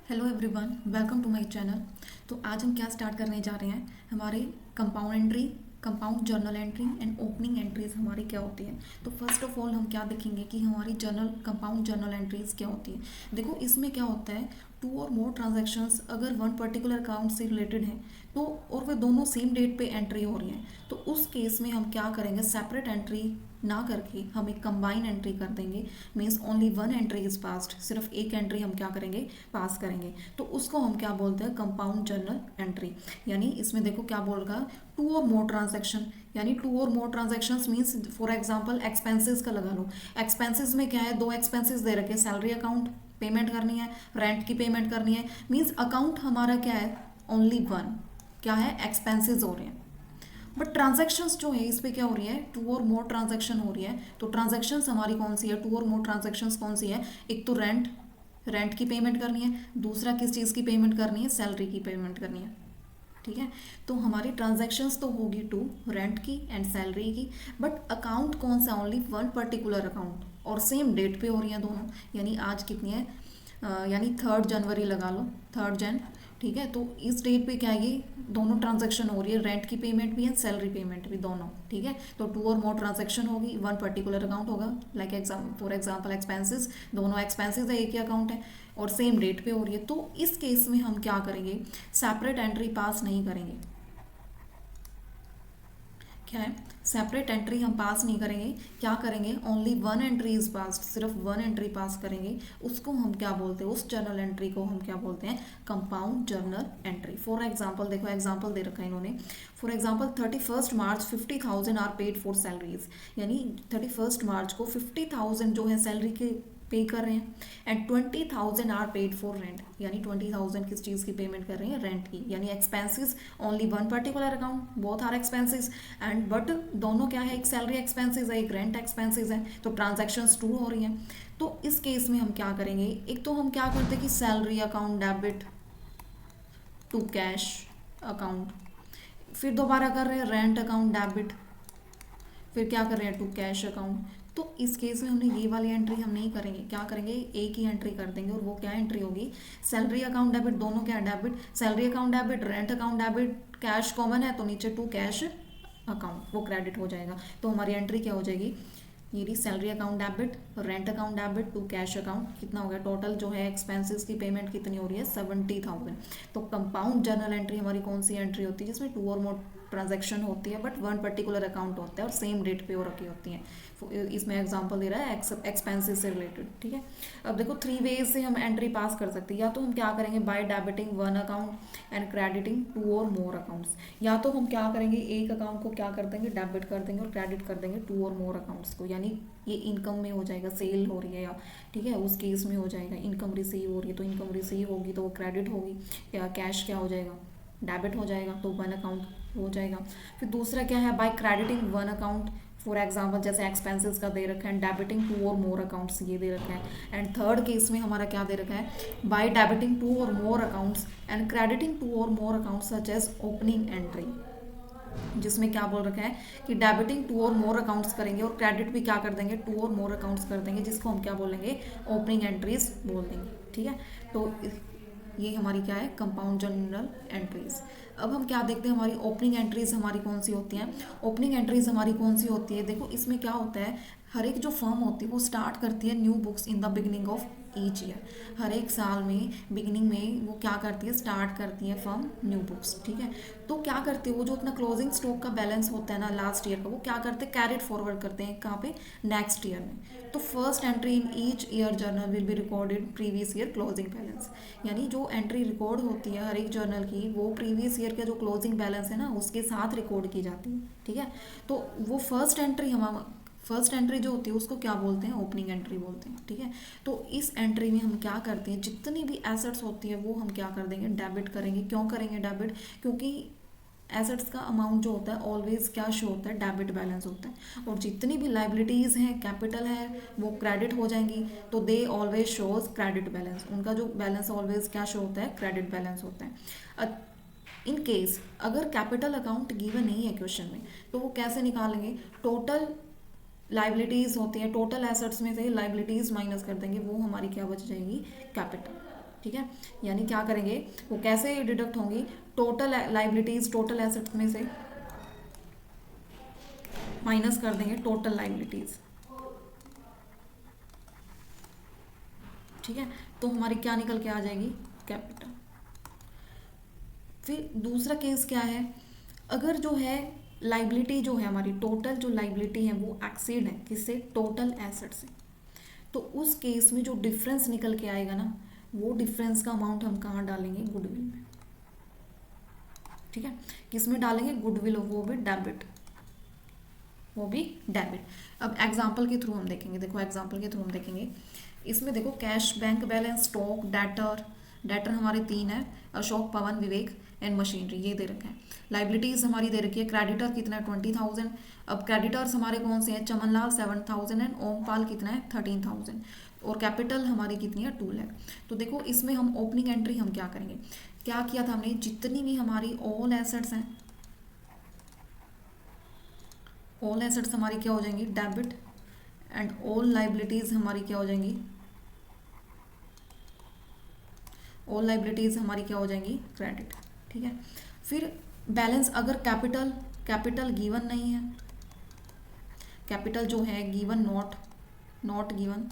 Hello everyone, welcome to my channel. तो आज हम क्या स्टार्ट करने जा रहे हैं, हमारे compound entry, compound journal entry and opening entries हमारी क्या होती है। तो फर्स्ट ऑफ ऑल हम क्या देखेंगे कि हमारी जर्नल कंपाउंड जर्नल एंट्रीज क्या होती है। देखो इसमें क्या होता है, टू और मोर ट्रांजैक्शंस अगर वन पर्टिकुलर अकाउंट से रिलेटेड हैं तो और वे दोनों सेम डेट पे एंट्री हो रही हैं तो उस केस में हम क्या करेंगे, सेपरेट एंट्री ना करके हम एक कंबाइन एंट्री कर देंगे। Means only one entry is passed, सिर्फ एक एंट्री हम क्या करेंगे, पास करेंगे। तो उसको हम क्या बोलते हैं, कंपाउंड जर्नल एंट्री। यानी इसमें देखो क्या बोल रहा है, टू और मोर ट्रांजेक्शन, यानी to or more transaction means for example expenses का लगा लो। एक्सपेंसेस में क्या है, दो एक्सपेंसेस दे रखे, सैलरी अकाउंट पेमेंट करनी है, रेंट की पेमेंट करनी है। मीन्स अकाउंट हमारा क्या है, ओनली वन, क्या है, एक्सपेंसेस हो रहे हैं। बट ट्रांजेक्शन्स जो है इस पे क्या हो रही है, टू और मोर ट्रांजेक्शन हो रही है। तो ट्रांजेक्शन्स हमारी कौन सी है, टू और मोर ट्रांजेक्शन्स कौन सी है, एक तो रेंट, रेंट की पेमेंट करनी है, दूसरा किस चीज़ की पेमेंट करनी है, सैलरी की पेमेंट करनी है। ठीक है, तो हमारी ट्रांजेक्शन्स तो होगी टू, रेंट की एंड सैलरी की। बट अकाउंट कौन सा, ओनली वन पर्टिकुलर अकाउंट, और सेम डेट पे हो रही है दोनों। यानी आज कितनी है, यानी 3 जनवरी लगा लो, 3 जन। ठीक है, तो इस डेट पे क्या है, ये दोनों ट्रांजैक्शन हो रही है, रेंट की पेमेंट भी है, सैलरी पेमेंट भी, दोनों। ठीक है, तो टू और मोर ट्रांजैक्शन होगी, वन पर्टिकुलर अकाउंट होगा, लाइक फॉर एग्जांपल एक्सपेंसेस, दोनों एक्सपेंसेस है, एक ही अकाउंट है और सेम डेट पे हो रही है। तो इस केस में हम क्या करेंगे, सेपरेट एंट्री पास नहीं करेंगे। क्या है, सेपरेट एंट्री हम पास नहीं करेंगे। क्या करेंगे, only one entry is pass, सिर्फ वन एंट्री पास करेंगे। उसको हम क्या बोलते हैं, उस जर्नल एंट्री को हम क्या बोलते हैं, compound journal entry. For example देखो, एग्जाम्पल दे रखा है इन्होंने। For example 31 March 50,000 are paid for salaries, यानी 31 मार्च को 50,000 जो है सैलरी के पे कर रहे हैं, and 20,000 are paid for rent, यानी 20,000 किस चीज़ की पेमेंट कर रहे हैं, रेंट की। यानी expenses only one particular account, both are expenses and but दोनों क्या है, एक सैलरी एक्सपेंसेस है, एक रेंट एक्सपेंसेस है। तो ट्रांजेक्शन्स टू हो रही हैं। तो इस केस में हम क्या करेंगे, एक तो हम क्या करते हैं कि salary account debit to cash account, फिर दोबारा कर रहे हैं रेंट अकाउंट डेबिट, फिर क्या कर रहे हैं, टू कैश अकाउंट। तो इस केस में हमने ये वाली एंट्री हम नहीं करेंगे, क्या करेंगे, एक ही एंट्री कर देंगे। और वो क्या एंट्री होगी, सैलरी अकाउंट डेबिट, दोनों क्या है, debit, salary account debit, rent account debit, cash common है तो नीचे टू कैश अकाउंट, वो क्रेडिट हो जाएगा। तो हमारी एंट्री क्या हो जाएगी, ये रही salary account debit, rent account debit to cash account. कितना हो गया टोटल, जो है एक्सपेंसेस की पेमेंट कितनी हो रही है, 70,000। तो कंपाउंड जर्नल एंट्री हमारी कौन सी एंट्री होती है, जिसमें टू और मोर ट्रांजैक्शन होती है बट वन पर्टिकुलर अकाउंट होता है और सेम डेट पे हो रखी होती हैं। इसमें एग्जांपल दे रहा है एक्सपेंसेस से रिलेटेड। ठीक है, अब देखो थ्री वेज से हम एंट्री पास कर सकते हैं। या तो हम क्या करेंगे, by debiting one account and crediting two or more accounts. या तो हम क्या करेंगे, एक अकाउंट को क्या कर देंगे, डेबिट कर देंगे और क्रेडिट कर देंगे टू और मोर अकाउंट्स को। यानी ये इनकम में हो जाएगा, सेल हो रही है या, ठीक है, उस केस में हो जाएगा। इनकम रिसीव हो रही है तो इनकम रिसीव होगी तो वो क्रेडिट होगी, या कैश क्या हो जाएगा, डेबिट हो जाएगा, तो वन अकाउंट हो जाएगा। फिर दूसरा क्या है, by crediting one account, for example जैसे एक्सपेंसेस का दे रखा है, debiting two or more accounts ये दे रखा है। एंड थर्ड केस में हमारा क्या दे रखा है, bye debiting two or more accounts and crediting two or more accounts such as opening entry, जिसमें क्या बोल रखा है कि debiting two or more accounts करेंगे और क्रेडिट भी क्या कर देंगे, टू और मोर अकाउंट्स कर देंगे, जिसको हम क्या बोलेंगे, ओपनिंग एंट्रीज बोल देंगे। ठीक है, तो ये हमारी क्या है, कंपाउंड जर्नल एंट्रीज। अब हम क्या देखते हैं, हमारी ओपनिंग एंट्रीज हमारी कौन सी होती हैं। ओपनिंग एंट्रीज हमारी कौन सी होती है, देखो इसमें क्या होता है, हर एक जो फर्म होती है वो स्टार्ट करती है new books in the beginning of each year. हर एक साल में बिगिनिंग में वो क्या करती है, स्टार्ट करती है फर्म न्यू बुक्स। ठीक है, तो क्या करती है, वो जो अपना क्लोजिंग स्टॉक का बैलेंस होता है ना लास्ट ईयर का, वो क्या करते हैं, कैरिड फॉरवर्ड करते हैं कहाँ पे, नेक्स्ट ईयर में। तो first entry in each year journal will be recorded previous year closing balance. यानी जो एंट्री रिकॉर्ड होती है हर एक जर्नल की, वो प्रीवियस ईयर का जो क्लोजिंग बैलेंस है ना उसके साथ रिकॉर्ड की जाती है। ठीक है, तो वो फर्स्ट एंट्री जो होती है उसको क्या बोलते हैं, ओपनिंग एंट्री बोलते हैं। ठीक है, तो इस एंट्री में हम क्या करते हैं, जितनी भी एसेट्स होती है वो हम क्या कर देंगे, डेबिट करेंगे। क्यों करेंगे डेबिट, क्योंकि एसेट्स का अमाउंट जो होता है ऑलवेज क्या शो होता है, डेबिट बैलेंस होता है। और जितनी भी लाइबिलिटीज़ हैं, कैपिटल है, वो क्रेडिट हो जाएंगी, तो they always shows credit balance. उनका जो बैलेंस ऑलवेज क्या शो होता है, क्रेडिट बैलेंस होता है। इन केस अगर कैपिटल अकाउंट गिवन नहीं है क्वेश्चन में, तो वो कैसे निकालेंगे, टोटल लाइबिलिटीज़ होती है, टोटल एसेट्स में से लाइबिलिटीज़ माइनस कर देंगे, वो हमारी क्या बच जाएगी, कैपिटल। ठीक है, यानी क्या करेंगे, वो कैसे डिडक्ट होंगी, टोटल लाइबिलिटीज टोटल एसेट्स में से माइनस कर देंगे टोटल लाइबिलिटीज। ठीक है, तो हमारी क्या निकल के आ जाएगी, कैपिटल। फिर दूसरा केस क्या है, अगर जो है लाइबिलिटी जो है हमारी टोटल जो लाइबिलिटी है वो एक्सीड है किससे, टोटल एसेट से, तो उस केस में जो डिफरेंस निकल के आएगा ना, वो डिफरेंस का अमाउंट हम कहाँ डालेंगे, गुडविल में। ठीक है, किस में डालेंगे, गुडविल, वो भी डेबिट, वो भी डेबिट। अब एग्जाम्पल के थ्रू हम देखेंगे, देखो एग्जाम्पल के थ्रू हम देखेंगे, इसमें देखो cash, bank balance, stock, debtor, debtor हमारे 3 है, अशोक, पवन, विवेक एंड मशीनरी, ये दे रखा है। लाइबिलिटीज हमारी दे रखी है, क्रेडिटर कितना है 20,000। अब क्रेडिटर्स हमारे कौन से हैं, चमनलाल 7,000 एंड ओमपाल कितना है 13,000, और कैपिटल हमारी कितनी है 2 लाख। तो देखो इसमें हम ओपनिंग एंट्री हम क्या करेंगे, क्या किया था हमने, जितनी भी हमारी ऑल एसेट्स हैं, ऑल एसेट्स हमारी क्या हो जाएंगी, डेबिट, एंड ऑल लाइबिलिटीज हमारी क्या हो जाएंगी, ऑल लाइबिलिटीज हमारी क्या हो जाएंगी, क्रेडिट। ठीक है, फिर बैलेंस, अगर कैपिटल, कैपिटल गिवन नहीं है, कैपिटल जो है गिवन, नॉट गिवन,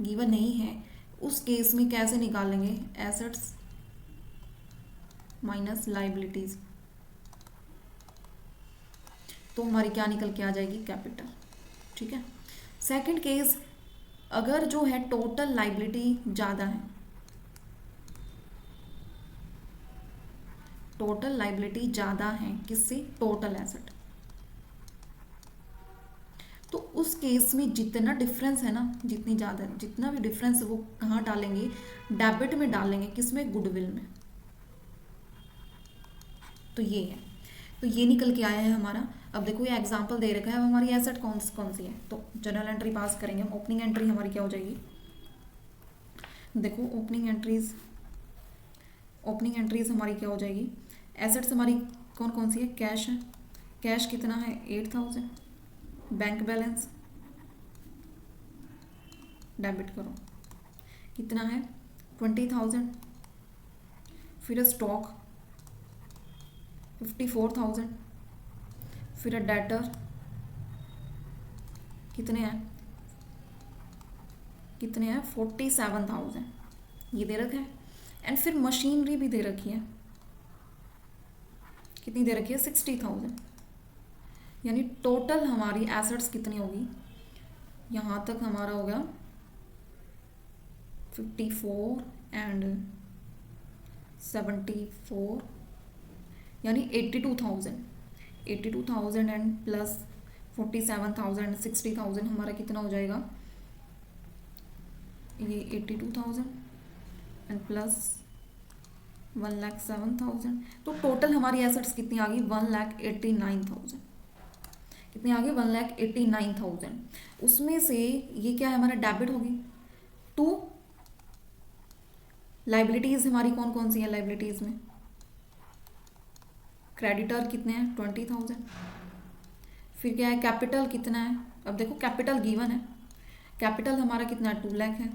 गिवन नहीं है, उस केस में कैसे निकालेंगे, एसेट्स माइनस लाइबिलिटीज, तो हमारी क्या निकल के आ जाएगी, कैपिटल। ठीक है, सेकंड केस, अगर जो है टोटल लाइबिलिटी ज़्यादा है, टोटल लाइबिलिटी ज़्यादा है किससे, टोटल एसेट, तो उस केस में जितना डिफरेंस है ना, जितनी ज़्यादा, जितना भी डिफरेंस है वो कहाँ डालेंगे, डेबिट में डालेंगे, किसमें, गुडविल में। तो ये है, तो ये निकल के आया है हमारा। अब देखो ये एग्जांपल दे रखा है, अब हमारी एसेट कौन सी है, तो जर्नल एंट्री पास करेंगे, ओपनिंग एंट्री हमारी क्या हो जाएगी, देखो ओपनिंग एंट्रीज हमारी क्या हो जाएगी, एसेट्स हमारी कौन कौन सी है, कैश है, कैश कितना है 8,000, बैंक बैलेंस डेबिट करो कितना है 20,000, फिर स्टॉक 54,000, फिर डेटर कितने हैं 47,000, ये दे रखा है। एंड फिर मशीनरी भी दे रखी है, कितनी दे रखी है 60,000, यानी टोटल हमारी एसेट्स कितनी होगी, यहाँ तक हमारा हो गया 54 एंड 74, यानी 82,000 एंड प्लस 47,000 60,000 हमारा कितना हो जाएगा, ये 82,000 एंड प्लस 1,07,000, तो टोटल हमारी एसेट्स कितनी आ गई 1,89,000, कितनी आ गई 1,89,000। उसमें से ये क्या है हमारा डेबिट होगी, टू लाइबिलिटीज हमारी कौन कौन सी है, लाइबिलिटीज में क्रेडिटर कितने हैं 20,000, फिर क्या है कैपिटल कितना है, अब देखो कैपिटल गिवन है, कैपिटल हमारा कितना है 2 लाख है,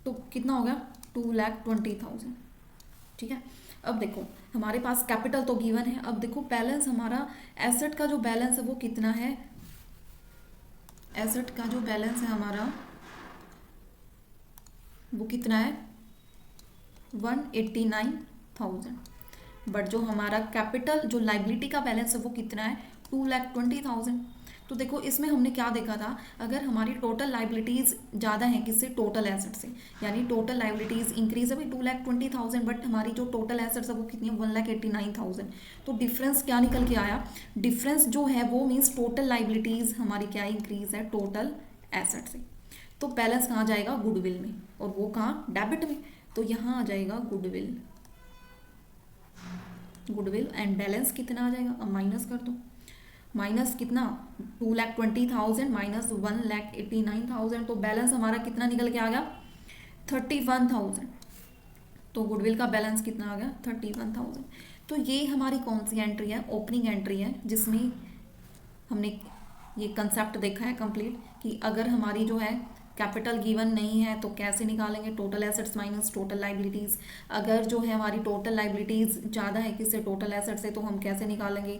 तो कितना होगा 2,20,000। ठीक है, अब देखो हमारे पास कैपिटल तो गिवन है, अब देखो बैलेंस हमारा, एसेट का जो बैलेंस है वो कितना है, एसेट का जो बैलेंस है हमारा वो कितना है 189,000, बट जो हमारा कैपिटल जो लाइबिलिटी का बैलेंस है वो कितना है 2,20,000। तो देखो इसमें हमने क्या देखा था, अगर हमारी टोटल लाइबिलिटीज़ ज़्यादा हैं किससे, टोटल एसेट से, यानी टोटल लाइबिलिटीज़ इंक्रीज है भाई 2,20,000, बट हमारी जो टोटल एसेट्स है वो कितनी है 1,89,000। तो डिफरेंस क्या निकल के आया, डिफरेंस जो है वो मीन्स टोटल लाइबिलिटीज़ हमारी क्या इंक्रीज है टोटल एसेट से, तो बैलेंस कहाँ जाएगा गुडविल में, और वो कहाँ डेबिट में, तो यहाँ आ जाएगा गुडविल, एंड बैलेंस कितना आ जाएगा, अब माइनस कर दो, माइनस कितना 2,20,000 माइनस 1,89,000, तो बैलेंस हमारा कितना निकल के आ गया 31,000, तो गुडविल का बैलेंस कितना आ गया 31,000। तो ये हमारी कौन सी एंट्री है, ओपनिंग एंट्री है, जिसमें हमने ये कंसेप्ट देखा है कंप्लीट कि अगर हमारी जो है कैपिटल गिवन नहीं है तो कैसे निकालेंगे, total assets minus total liabilities. अगर जो है हमारी टोटल लाइबिलिटीज़ ज़्यादा है किससे, टोटल एसेट्स से, तो हम कैसे निकालेंगे,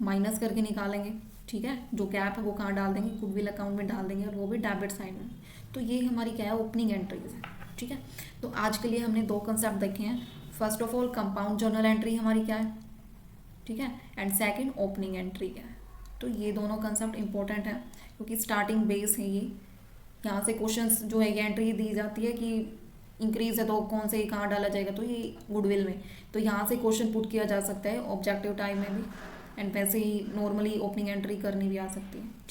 माइनस करके निकालेंगे। ठीक है, जो गैप है वो कहाँ डाल देंगे, गुडविल अकाउंट में डाल देंगे और वो भी डेबिट साइड में। तो ये हमारी क्या है, ओपनिंग एंट्रीज है। ठीक है, तो आज के लिए हमने दो कंसेप्ट देखे हैं। First of all compound journal entry हमारी क्या है, ठीक है, एंड सेकंड ओपनिंग एंट्री क्या है। तो ये दोनों कंसेप्ट इंपॉर्टेंट है क्योंकि स्टार्टिंग बेस है ये। यहाँ से क्वेश्चंस जो है ये एंट्री दी जाती है कि इंक्रीज है तो कौन से कहाँ डाला जाएगा, तो ये गुडविल में, तो यहाँ से क्वेश्चन पुट किया जा सकता है ऑब्जेक्टिव टाइम में भी, एंड वैसे ही नॉर्मली ओपनिंग एंट्री करनी भी आ सकती है।